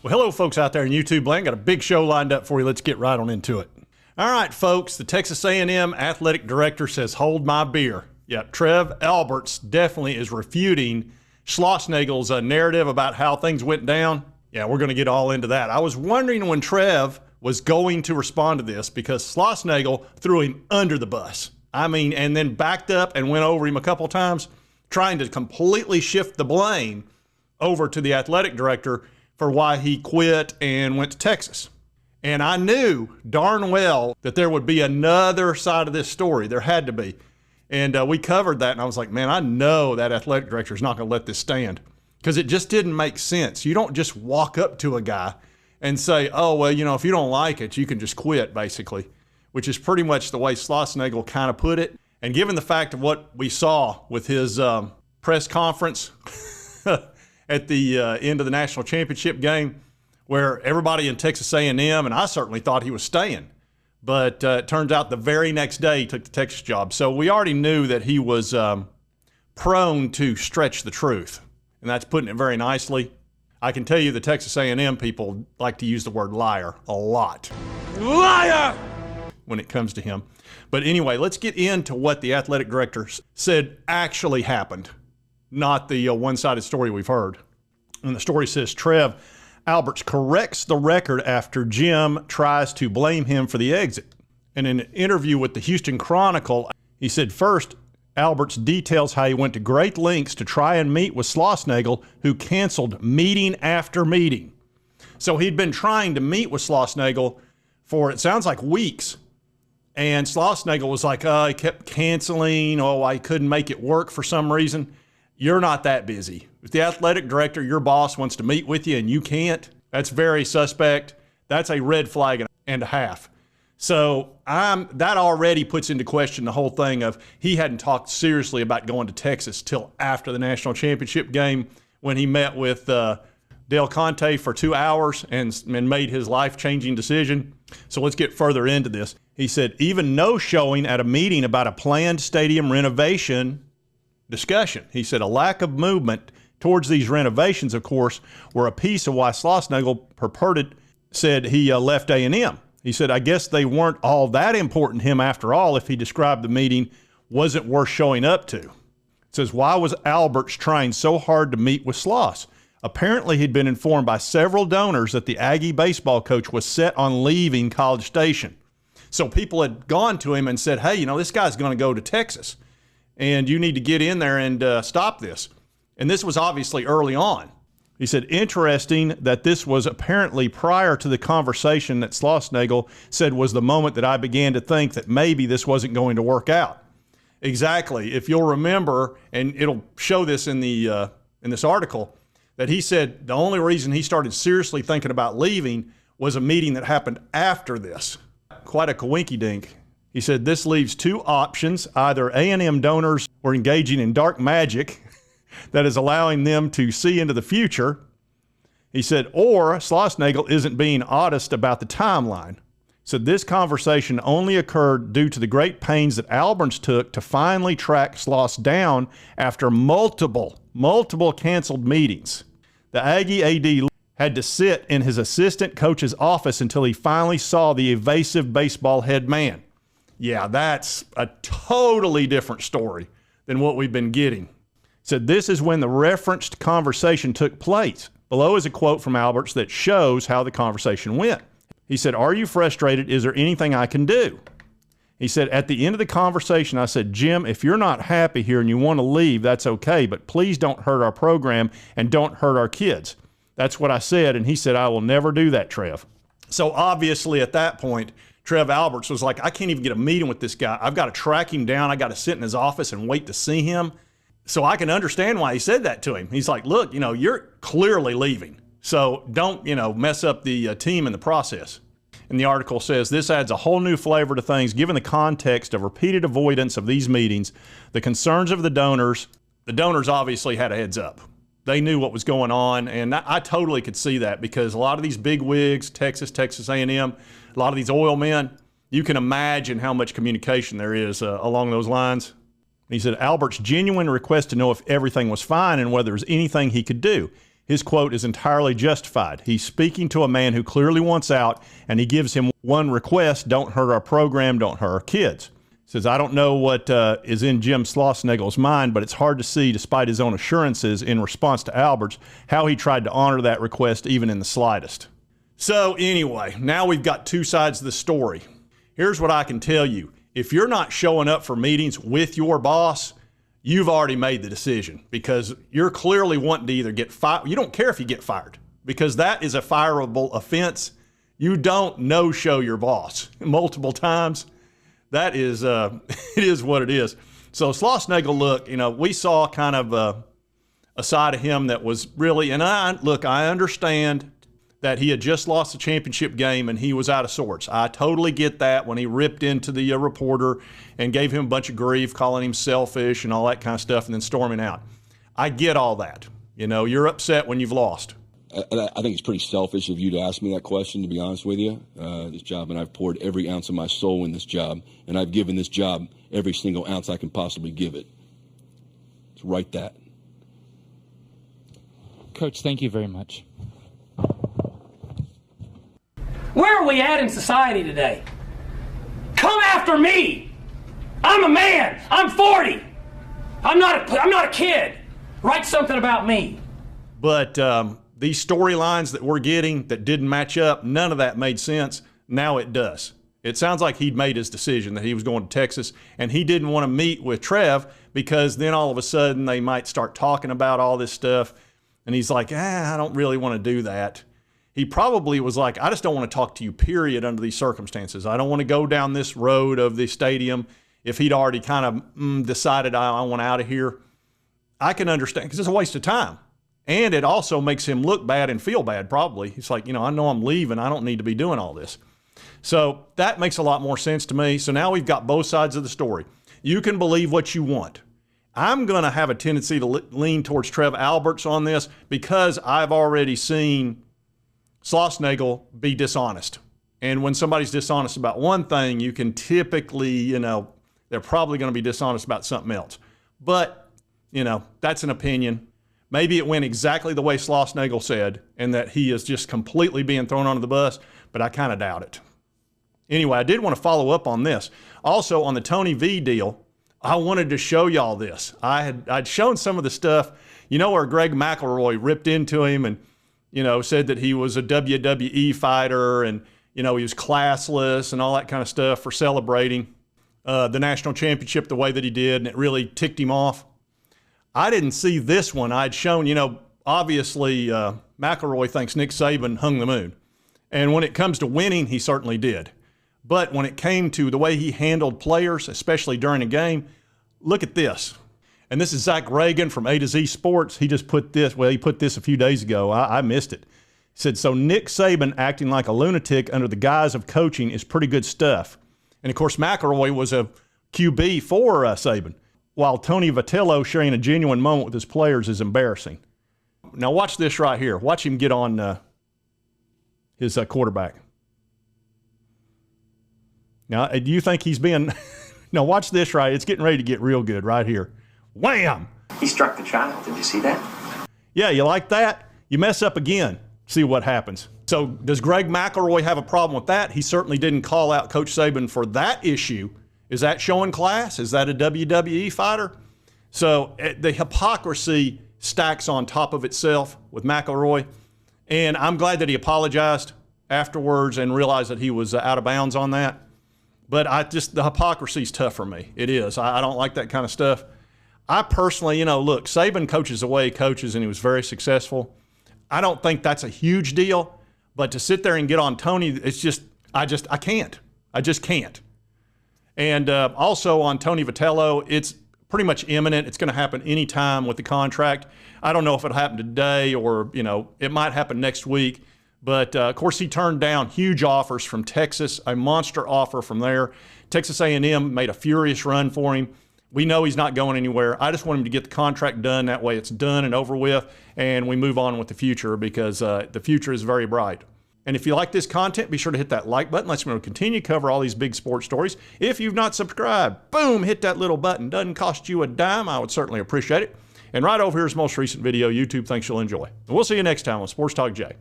Well, hello, folks out there in YouTube land. Got a big show lined up for you. Let's get right on into it. All right, folks, the Texas A&M athletic director says, hold my beer. Yeah, Trev Alberts definitely is refuting Schlossnagle's narrative about how things went down. Yeah, we're going to get all into that. I was wondering when Trev was going to respond to this because Schlossnagle threw him under the bus. I mean, and then backed up and went over him a couple times, trying to completely shift the blame over to the athletic director for why he quit and went to Texas. And I knew darn well that there would be another side of this story. There had to be. And we covered that, and I was like, man, I know that athletic director is not going to let this stand because it just didn't make sense. You don't just walk up to a guy and say, oh, well, you know, if you don't like it, you can just quit, basically, which is pretty much the way Schlossnagle kind of put it. And given the fact of what we saw with his press conference at the end of the national championship game, where everybody in Texas A&M, and I certainly thought he was staying, but it turns out the very next day he took the Texas job. So we already knew that he was prone to stretch the truth, and that's putting it very nicely. I can tell you the Texas A&M people like to use the word liar a lot. Liar! When it comes to him. But anyway, let's get into what the athletic director said actually happened, not the one-sided story we've heard. And the story says, Trev Alberts corrects the record after Jim tries to blame him for the exit. And in an interview with the Houston Chronicle, he said, first, Alberts details how he went to great lengths to try and meet with Schlossnagle, who canceled meeting after meeting. So he'd been trying to meet with Schlossnagle for, it sounds like, weeks. And Schlossnagle was like, he kept canceling. Oh, I couldn't make it work for some reason. You're not that busy. If the athletic director, your boss, wants to meet with you and you can't, that's very suspect. That's a red flag and a half. So that already puts into question the whole thing of he hadn't talked seriously about going to Texas till after the national championship game when he met with Del Conte for 2 hours and made his life-changing decision. So let's get further into this. He said, even no showing at a meeting about a planned stadium renovation discussion. He said a lack of movement towards these renovations, of course, were a piece of why Schlossnagle purported said he left A&M. He said, I guess they weren't all that important to him after all if he described the meeting wasn't worth showing up to. It says, why was Alberts trying so hard to meet with Schloss? Apparently, he'd been informed by several donors that the Aggie baseball coach was set on leaving College Station. So people had gone to him and said, hey, you know, this guy's going to go to Texas, and you need to get in there and stop this. And this was obviously early on. He said, interesting that this was apparently prior to the conversation that Schlossnagle said was the moment that I began to think that maybe this wasn't going to work out. Exactly. If you'll remember, and it'll show this in the in this article, that he said the only reason he started seriously thinking about leaving was a meeting that happened after this. Quite a coinky-dink. He said this leaves two options. Either A&M donors were engaging in dark magic that is allowing them to see into the future. He said, or Schlossnagle isn't being honest about the timeline. So this conversation only occurred due to the great pains that Alberts took to finally track Schloss down after multiple canceled meetings. The Aggie A.D. had to sit in his assistant coach's office until he finally saw the evasive baseball head man. Yeah, that's a totally different story than what we've been getting. Said this is when the referenced conversation took place. Below is a quote from Alberts that shows how the conversation went. He said, are you frustrated? Is there anything I can do? He said, at the end of the conversation, I said, Jim, if you're not happy here and you want to leave, that's okay, but please don't hurt our program and don't hurt our kids. That's what I said, and he said, I will never do that, Trev. So obviously at that point, Trev Alberts was like, I can't even get a meeting with this guy. I've got to track him down. I got to sit in his office and wait to see him. So I can understand why he said that to him. He's like, look, you know, you're clearly leaving. So don't, you know, mess up the team in the process. And the article says this adds a whole new flavor to things given the context of repeated avoidance of these meetings, the concerns of the donors. The donors obviously had a heads up. They knew what was going on, and I totally could see that because a lot of these big wigs, Texas A&M, a lot of these oil men, you can imagine how much communication there is along those lines. He said Alberts' genuine request to know if everything was fine and whether there was anything he could do. His quote is entirely justified. He's speaking to a man who clearly wants out, and he gives him one request: don't hurt our program, don't hurt our kids. He says, I don't know what is in Jim Schlossnagle's mind, but it's hard to see, despite his own assurances in response to Alberts, how he tried to honor that request even in the slightest. So anyway, now we've got two sides of the story. Here's what I can tell you. If you're not showing up for meetings with your boss, you've already made the decision, because you're clearly wanting to either get fired. You don't care if you get fired, because that is a fireable offense. You don't no-show your boss multiple times. That is, it is what it is. So Schlossnagle, look, we saw kind of a side of him that was really, and I understand that he had just lost the championship game and he was out of sorts. I totally get that when he ripped into the reporter and gave him a bunch of grief, calling him selfish and all that kind of stuff, and then storming out. I get all that. You're upset when you've lost. I think it's pretty selfish of you to ask me that question, to be honest with you. This job, and I've poured every ounce of my soul in this job, and I've given this job every single ounce I can possibly give it. So write that. Coach, thank you very much. Where are we at in society today? Come after me. I'm a man. I'm 40. I'm not a kid. Write something about me. But these storylines that we're getting that didn't match up, none of that made sense. Now it does. It sounds like he'd made his decision that he was going to Texas, and he didn't want to meet with Trev because then all of a sudden they might start talking about all this stuff. And he's like, I don't really want to do that. He probably was like, I just don't want to talk to you, period, under these circumstances. I don't want to go down this road of the stadium. If he'd already kind of decided I want out of here, I can understand, because it's a waste of time. And it also makes him look bad and feel bad, probably. He's like, I know I'm leaving. I don't need to be doing all this. So that makes a lot more sense to me. So now we've got both sides of the story. You can believe what you want. I'm going to have a tendency to lean towards Trev Alberts on this, because I've already seen Schlossnagle be dishonest. And when somebody's dishonest about one thing, you can typically, they're probably going to be dishonest about something else. But, that's an opinion. Maybe it went exactly the way Schlossnagle said, and that he is just completely being thrown under the bus, but I kind of doubt it. Anyway, I did want to follow up on this. Also, on the Tony V deal, I wanted to show y'all this. I'd shown some of the stuff, where Greg McElroy ripped into him and, said that he was a WWE fighter and, he was classless and all that kind of stuff for celebrating the national championship the way that he did, and it really ticked him off. I didn't see this one. I'd shown, obviously McElroy thinks Nick Saban hung the moon. And when it comes to winning, he certainly did. But when it came to the way he handled players, especially during a game, look at this. And this is Zach Reagan from A to Z Sports. He just put this, he put this a few days ago. I missed it. He said, so Nick Saban acting like a lunatic under the guise of coaching is pretty good stuff. And of course, McElroy was a QB for Saban, while Tony Vitello sharing a genuine moment with his players is embarrassing. Now watch this right here. Watch him get on his quarterback. Now, do you think he's being... Now watch this right. It's getting ready to get real good right here. Wham! He struck the child. Did you see that? Yeah, you like that? You mess up again. See what happens. So does Greg McElroy have a problem with that? He certainly didn't call out Coach Saban for that issue. Is that showing class? Is that a WWE fighter? So the hypocrisy stacks on top of itself with McElroy. And I'm glad that he apologized afterwards and realized that he was out of bounds on that. But the hypocrisy's tough for me. It is. I don't like that kind of stuff. I personally, look, Saban coaches the way he coaches, and he was very successful. I don't think that's a huge deal. But to sit there and get on Tony, it's just, I can't. I just can't. And also on Tony Vitello, it's pretty much imminent. It's going to happen anytime with the contract. I don't know if it'll happen today or, it might happen next week. But, of course, he turned down huge offers from Texas, a monster offer from there. Texas A&M made a furious run for him. We know he's not going anywhere. I just want him to get the contract done. That way it's done and over with, and we move on with the future, because the future is very bright. And if you like this content, be sure to hit that like button. Let's continue to cover all these big sports stories. If you've not subscribed, boom, hit that little button. Doesn't cost you a dime. I would certainly appreciate it. And right over here is the most recent video YouTube thinks you'll enjoy. And we'll see you next time on Sports Talk Jay.